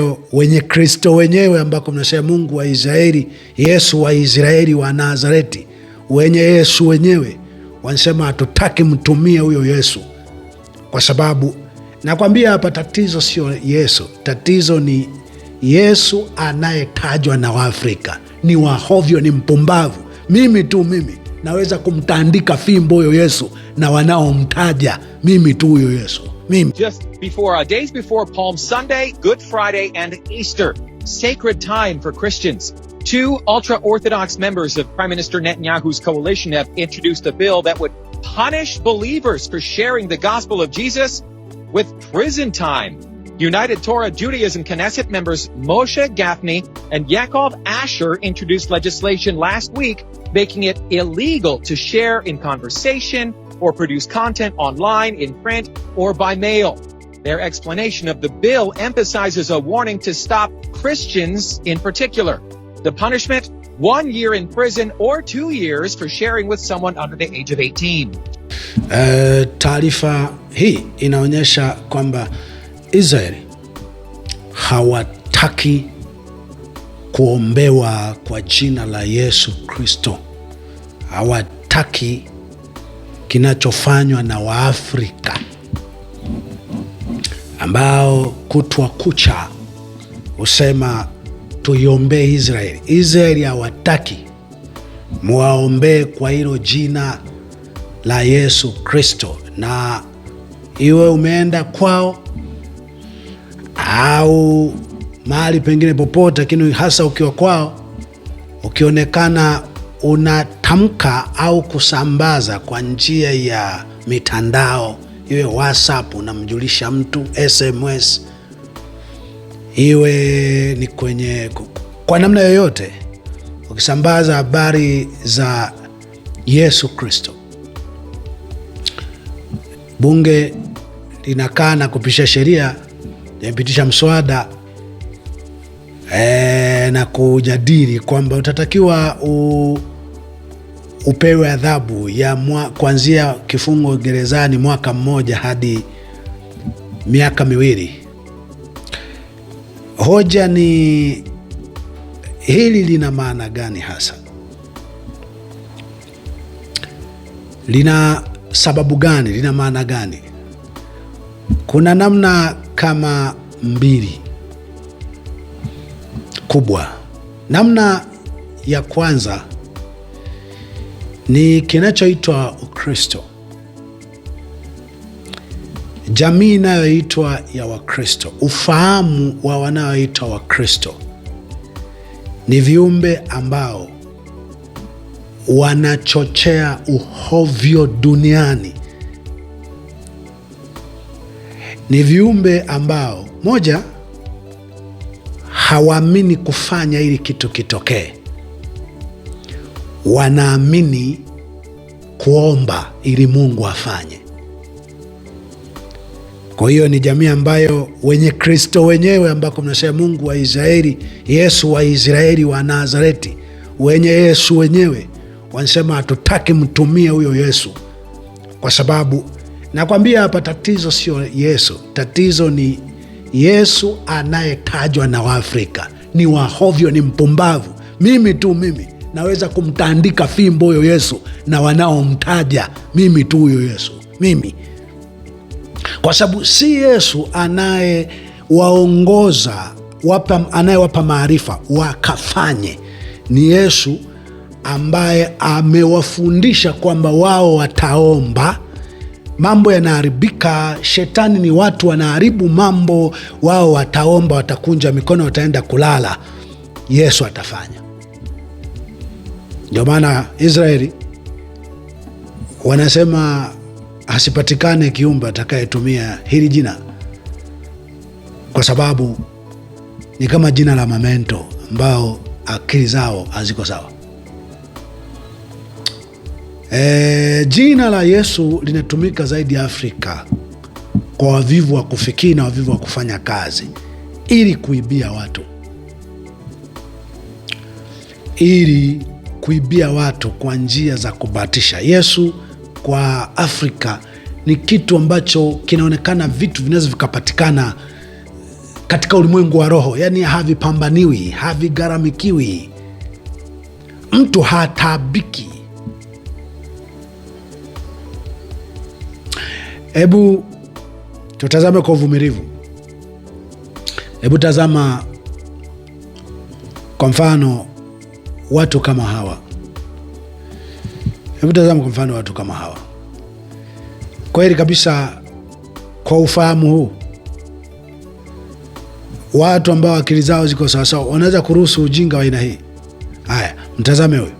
ambayo wenye Kristo wenyewe ambako mnasema Mungu wa Israeli, Yesu wa Israeli wa Nazareti, wenye Yesu wenyewe wanasema hatutaki mtumie huyo Yesu, kwa sababu nakwambia hapa tatizo sio Yesu, tatizo ni Yesu anayetajwa na Waafrika. Ni wahovyo, ni mpumbavu. Mimi naweza kumtandika fimbo huyo Yesu na wanaomtaja mimi tu huyo Yesu. Just before days before Palm Sunday, Good Friday and Easter, sacred time for Christians. Two ultra-Orthodox members of Prime Minister Netanyahu's coalition have introduced a bill that would punish believers for sharing the gospel of Jesus with prison time. United Torah Judaism Knesset members Moshe Gafni and Yaakov Asher introduced legislation last week making it illegal to share in conversation or produce content online, in print, or by mail. Their explanation of the bill emphasizes a warning to stop Christians in particular. The punishment, 1 year in prison or 2 years for sharing with someone under the age of 18. Taarifa hii inaonyesha kwamba Israeli hawataki kuombewa kwa jina la Yesu Kristo. Hawataki kinachofanywa na Waafrika ambao kutwa kucha usema tuiombee Israeli. Israeli hawataki muwaombee kwa hilo jina la Yesu Kristo, na iwe umeenda kwao au mahali pengine popote, lakini hasa ukiwa kwao, ukionekana unatamka au kusambaza kwa njia ya mitandao, iwe WhatsApp unamjulisha mtu, SMS, iwe ni kwa namna yoyote, ukisambaza habari za Yesu Kristo, bunge linakaa na kupisha sheria, limepitisha mswada na kujadili kwamba utatakiwa upewe adhabu ya kuanzia kifungo gerezani mwaka mmoja hadi miaka 2. Hoja ni hili lina maana gani hasa? Lina sababu gani? Lina maana gani? Kuna namna kama 2 kubwa. Namna ya kwanza ni kinachoitwa Ukristo, jamii inayoitwa ya Wakristo, ufahamu wa wanaoitwa Wakristo. Ni viumbe ambao wanachochea uhovyo duniani. Ni viumbe ambao moja, hawaamini kufanya ili kitu kitokee, wanaamini kuomba ili Mungu afanye. Kwa hiyo ni jamii ambayo wenye Kristo wenyewe ambako mnasema Mungu wa Israeli, Yesu wa Israeli wa Nazareti, wenye Yesu wenyewe wanasema hatutaki mtumie huyo Yesu, kwa sababu nakwambia hapa tatizo sio Yesu, tatizo ni Yesu anayetajwa na Waafrika. Ni wahovyo, ni mpumbavu. Mimi naweza kumtandika fimbo huyo Yesu na wanaomtaja mimi tu huyo Yesu. Kwa sababu si Yesu anayewaongoza, anayewapa maarifa wakafanye. Ni Yesu ambaye amewafundisha kwamba wao wataomba, mambo yanaharibika. Shetani ni watu wanaharibu mambo, wao wataomba, watakunja mikono, wataenda kulala, Yesu atafanya. Ndio maana Israeli wanasema asipatikane kiumbe atakayetumia hili jina, kwa sababu ni kama jina la memento ambao akili zao haziko sawa. Jina la Yesu linatumika zaidi Afrika kwa wavivu wa kufikiri na wavivu wa kufanya kazi, ili kuibia watu, kwa njia za kubahatisha. Yesu kwa Afrika ni kitu ambacho kinaonekana vitu vinaweza vikapatikana katika ulimwengu wa roho, yani havipambaniwi, havigharamikiwi, mtu hataabiki. Hebu tutazame kwa uvumilivu. Hebu tazama kwa mfano watu kama hawa. Hebu tazama kwa mfano watu kama hawa. Kweli kabisa, kwa ufahamu huu, watu ambao akili zao ziko sawasawa wanaweza kuruhusu ujinga wa aina hii. Haya, mtazame huyu.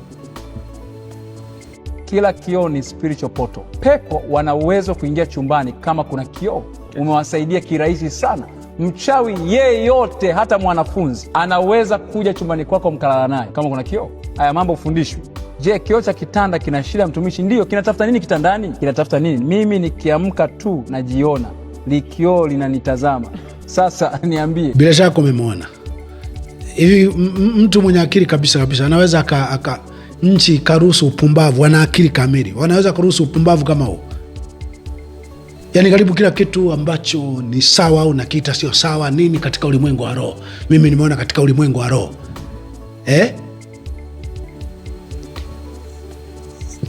Kila kioo ni spiritual portal. Pepo wana uwezo kuingia chumbani kama kuna kioo. Umewasaidia kirahisi sana. Mchawi yeyote, hata mwanafunzi, anaweza kuja chumbani kwako mkalala naye kama kuna kioo. Haya mambo ufundishwe. Je, kioo cha kitanda kina shida mtumishi? Ndio. Kinatafuta nini kitandani? Kinatafuta nini? Mimi nikiamka tu najiona likioo linanitazama. Sasa niambie. Bila shaka umemwona. Hivi mtu mwenye akili kabisa kabisa anaweza nchi karuhusu upumbavu? Wana akili kamili, wanaweza kuruhusu upumbavu kama huu? Yani karibu kila kitu ambacho ni sawa au nakiita sio sawa nini katika ulimwengu wa roho. Mimi nimeona katika ulimwengu wa roho.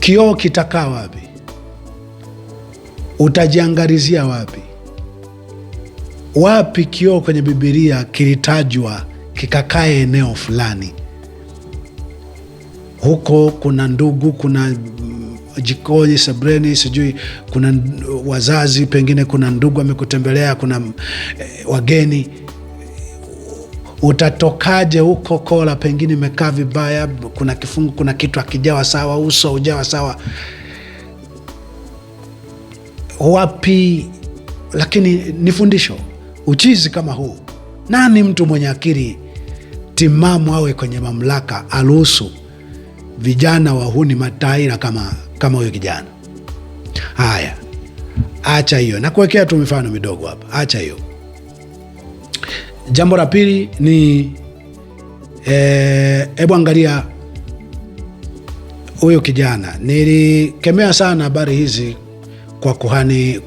Kioo kitakaa wapi? Utajiangalizia wapi? Wapi kioo kwenye Biblia kilitajwa kikakae eneo fulani? Huko kuna ndugu, kuna jikoni, sebreni, sijui kuna wazazi, pengine kuna ndugu amekutembelea, kuna wageni. Utatokaje huko kola pengine imekaa vibaya, kuna kifungu, kuna kitu akijawa sawa, uso ujawa sawa? Wapi? Lakini ni fundisho. Uchizi kama huu, nani mtu mwenye akili timamu awe kwenye mamlaka aruhusu vijana wahuni mataira kama huyo kijana? Haya, acha hiyo, na kuwekea tu mifano midogo hapa. Acha hiyo. Jambo la pili ni hebu angalia huyo kijana. Nilikemea sana habari hizi kwa kuhani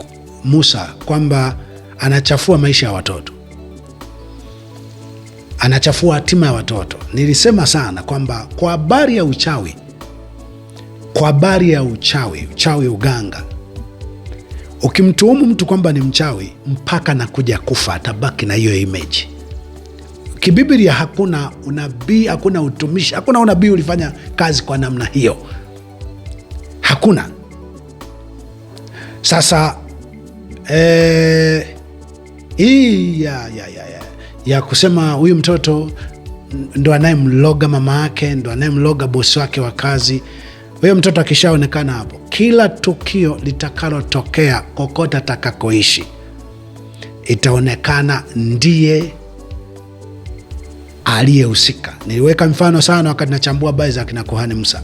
Musa kwamba anachafua maisha ya watoto, anachafua hatima ya watoto. Nilisema sana kwamba kwa habari ya uchawi, uchawi, uganga, ukimtuhumu mtu kwamba ni mchawi mpaka nakuja kufa, atabaki na hiyo image. Kibiblia hakuna unabii, hakuna utumishi, hakuna unabii ulifanya kazi kwa namna hiyo, hakuna. Sasa hii ya kusema huyu mtoto ndo anayemloga mama yake, ndo anayemloga bosi wake wa kazi, huyo mtoto akishaonekana hapo, kila tukio litakalotokea kokote atakakoishi itaonekana ndiye aliyehusika. Niliweka mfano sana wakati nachambua habari za kina kuhani Musa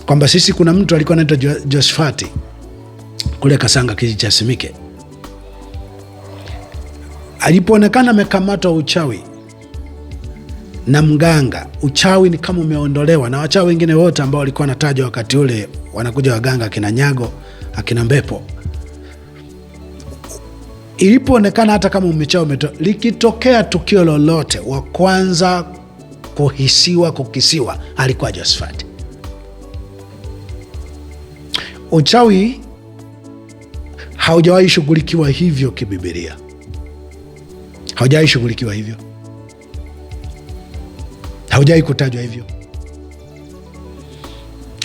kwamba sisi, kuna mtu alikuwa anaitwa Joshafati kule Kasanga, kijiji cha Simike. Alipoonekana amekamatwa uchawi na mganga, uchawi ni kama umeondolewa, na wachawi wengine wote ambao walikuwa wanatajwa wakati ule wanakuja waganga, akina Nyago, akina Mbepo. Ilipoonekana hata kama umechawi likitokea tukio lolote, wa kwanza kukisiwa alikuwa Joshafati. Uchawi haujawahi shughulikiwa hivyo kibiblia, haujawahi shughulikiwa hivyo, haujawahi kutajwa hivyo.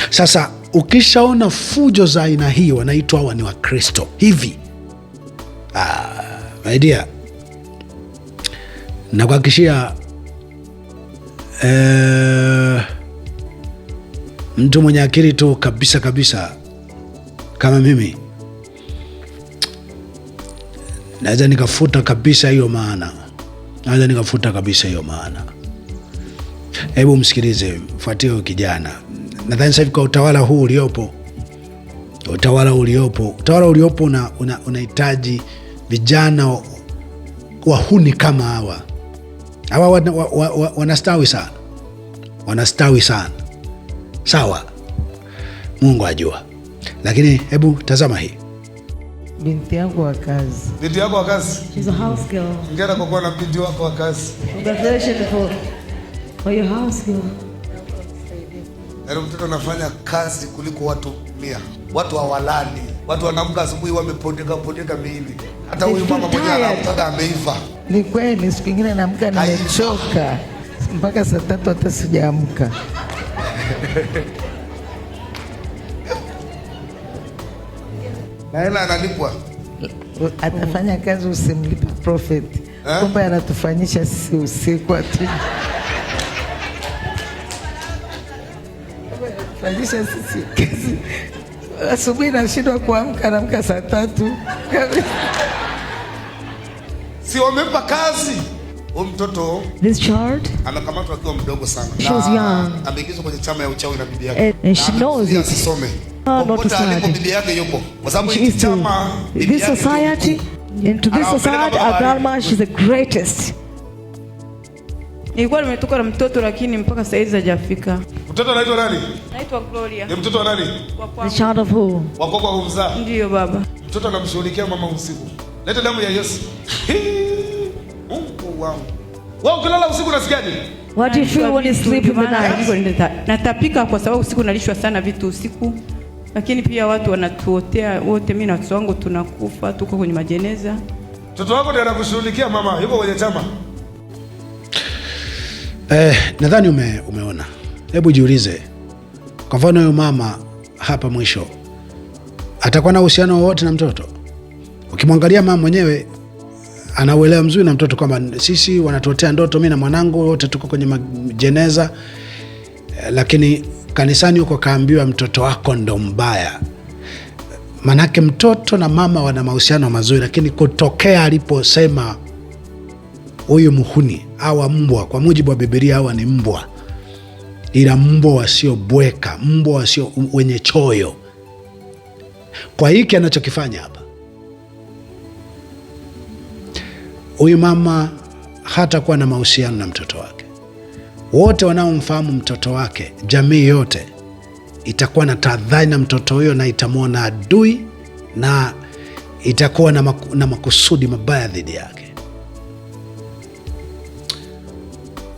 Sasa ukishaona fujo za aina hii, wanaitwa hawa ni Wakristo hivi. My dear, nakuhakikishia mtu mwenye akili tu kabisa kabisa kama mimi naweza nikafuta kabisa hiyo maana, Hebu msikilize, mfuatie huyo kijana. Nadhani sasa hivi kwa utawala huu uliopo unahitaji vijana wahuni kama hawa. Wanastawi sana. Sawa, Mungu ajua. Lakini hebu tazama hii. Binti yangu wa kazi. Binti yako wa kazi? She's a house girl. Hongera kwa kuwa na binti wako wa kazi. Congratulations for your house girl. Yaani mtoto anafanya kazi kuliko watu 100. Watu hawalali. Watu wanaamka asubuhi wamepondeka miili. Hata huyu mama mwenyewe anaamka ameiva. Ni kweli, siku nyingine naamka nimechoka. Mpaka saa 3 hata sijaamka. Na hela analipwa. Atafanya kazi usimlipe prophet. Kumbe anatufanyisha sisi usiku ati. Fanyisha sisi kazi. Asubuhi nashindwa kuamka, naamka saa 3. Si wamempa kazi. Mtoto This child, amekamatwa akiwa mdogo sana. She was young. Ameingizwa kwenye chama ya uchawi na bibi yake. And she knows it. Asisome. Not to study. Bibi yake yupo. Kwa sababu She hii is to chama this society, into this society, our grandma, she's the greatest. Nilikuwa nimetoka na mtoto lakini mpaka saa hizi hajafika. Mtoto anaitwa nani? Naitwa Gloria. Ni mtoto wa nani? The child of who? Wako kwa kumzaa. Ndio baba. Mtoto anamshughulikia mama usiku. Leta damu ya Yesu. Mungu wangu. Wewe ukilala usiku unasikiaje? What do you feel when you sleep in the night? Natapika kwa sababu usiku nalishwa sana vitu usiku. Lakini pia watu wanatuotea wote, mimi na watoto wangu tunakufa, tuko kwenye majeneza. Mtoto wako ndiye anakushughulikia mama, yuko kwenye chama. Nadhani umeona. Hebu jiulize. Kwa mfano huyo mama hapa mwisho atakuwa na uhusiano wowote na mtoto? Ukimwangalia mama mwenyewe anauelewa mzuri na mtoto kwamba sisi wanatuotea ndoto, mimi na mwanangu wote tuko kwenye majeneza, lakini kanisani huko kaambiwa mtoto wako ndo mbaya. Manake mtoto na mama wana mahusiano mazuri, lakini kutokea aliposema huyu muhuni hawa mbwa, kwa mujibu wa Biblia hawa ni mbwa, ila mbwa wasiobweka, mbwa wasio wenye choyo. Kwa hiki anachokifanya hapa, huyu mama hata kuwa na mahusiano na mtoto wake. Wote wanaomfahamu mtoto wake, jamii yote itakuwa na tahadhari na mtoto huyo, na itamwona adui, na itakuwa na makusudi mabaya dhidi yake.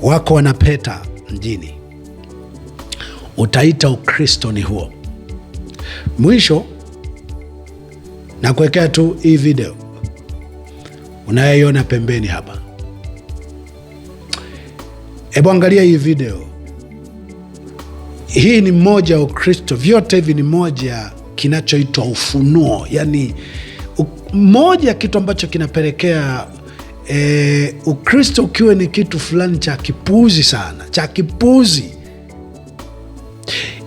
Wako wanapeta mjini, utaita Ukristo ni huo. Mwisho na kuwekea tu hii video unayoiona pembeni hapa. Hebu angalia hii video. Hii ni moja wa Ukristo, vyote hivi ni moja kinachoitwa ufunuo. Yani moja kitu ambacho kinapelekea Ukristo ukiwe ni kitu fulani cha kipuzi sana, cha kipuzi.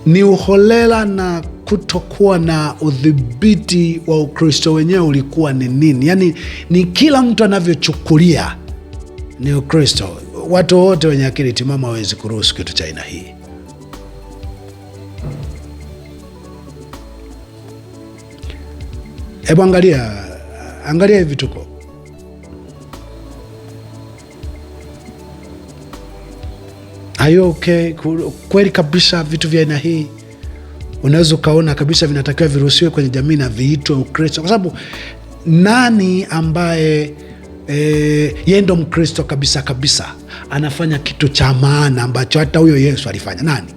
Ni uholela na kutokuwa na udhibiti wa Ukristo wenyewe ulikuwa ni nini. Yani ni kila mtu anavyochukulia ni Ukristo. Watu wote wenye akili timamu hawezi kuruhusu kitu cha aina hii. Hebu angalia hivi tuko. Hayo okay, kweli kabisa vitu vya aina hii unaweza ukaona kabisa vinatakiwa viruhusiwe kwenye jamii na viitwe Ukristo, kwa sababu nani ambaye yeye ndo Mkristo kabisa kabisa anafanya kitu cha maana ambacho hata huyo Yesu alifanya? Nani?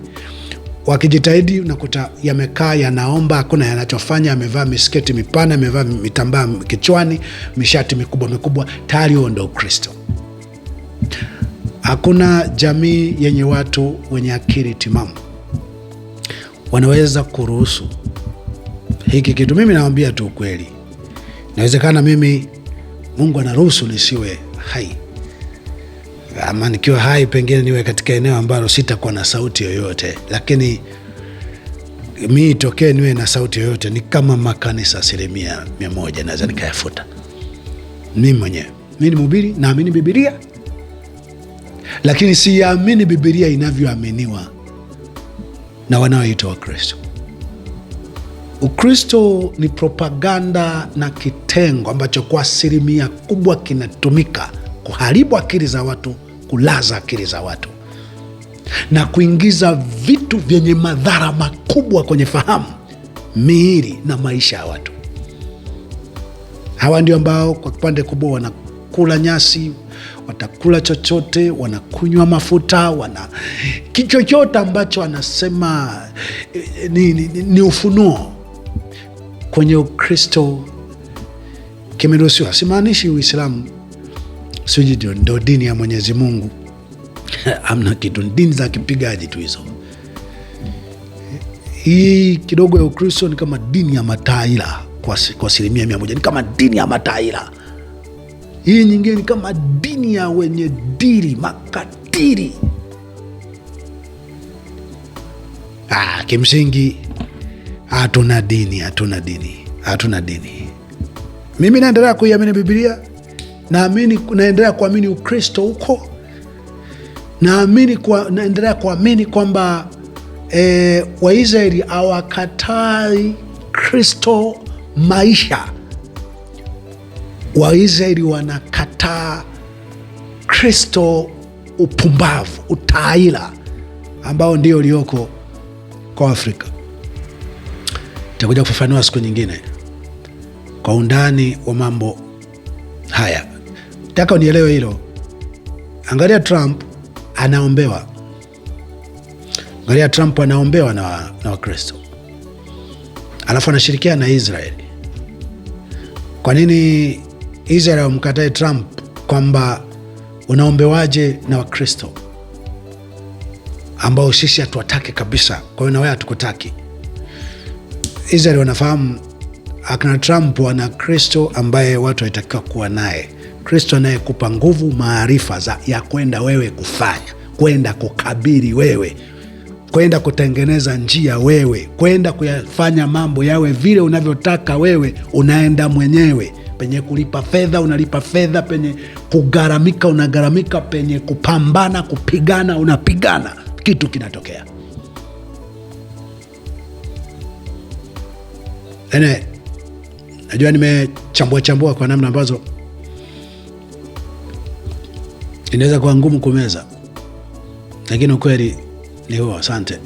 Wakijitahidi unakuta yamekaa yanaomba, hakuna yanachofanya, amevaa misketi mipana, amevaa mitambaa kichwani, mishati mikubwa, tayari huo ndo Ukristo. Hakuna jamii yenye watu wenye akili timamu wanaweza kuruhusu hiki kitu. Mimi naambia tu ukweli, inawezekana mimi Mungu anaruhusu nisiwe hai, ama nikiwa hai pengine niwe katika eneo ambalo sitakuwa na sauti yoyote, lakini mimi itokee niwe na sauti yoyote, ni kama makanisa 100% naweza nikayafuta. Mimi mwenyewe, mimi ni mhubiri, naamini Biblia, lakini siamini Biblia inavyoaminiwa na wanaoitwa Wakristo. Ukristo ni propaganda na kitengo ambacho kwa 1% kubwa kinatumika kuharibu akili za watu, kulaza akili za watu na kuingiza vitu vyenye madhara makubwa kwenye fahamu, miili na maisha ya watu. Hawa ndio ambao kwa kipande kubwa wanakula nyasi, watakula chochote, wanakunywa mafuta, kichochote ambacho anasema ni ufunuo kwenye Ukristo kimeruhusiwa. Simaanishi Uislamu siji ndio dini ya Mwenyezi Mungu. Amna kitu, dini za kipigaji tu hizo. Hii kidogo ya Ukristo ni kama dini ya mataila kwa 100%, ni kama dini ya mataila. Hii nyingine ni kama dini ya wenye diri, makatiri. Kimsingi hatuna dini. Mimi naendelea kuiamini Biblia, naendelea kuamini Ukristo huko, naendelea kuamini kwamba Waisraeli hawakatai Kristo maisha. Waisraeli wanakataa Kristo upumbavu, utaila ambao ndio ulioko kwa Afrika. Nitakuja kufafanua siku nyingine kwa undani wa mambo haya. Nataka unielewe hilo. Angalia Trump anaombewa. Na Wakristo. Alafu anashirikiana na Israeli. Kwa nini Israeli wamkatae Trump kwamba unaombewaje na Wakristo ambao sisi hatuwataki kabisa, kwa hiyo na wewe hatukutaki? Israeli wanafahamu akina Trump wana Kristo ambaye watu watakiwa kuwa naye, Kristo anayekupa nguvu, maarifa ya kwenda wewe kufanya, kwenda kukabiri wewe, kwenda kutengeneza njia wewe, kwenda kuyafanya mambo yawe vile unavyotaka wewe. Unaenda mwenyewe. Penye kulipa fedha unalipa fedha, penye kugaramika unagaramika, penye kupambana kupigana unapigana, kitu kinatokea. Najua nimechambua kwa namna ambazo inaweza kuwa ngumu kumeza, lakini ukweli ni huo. Asante.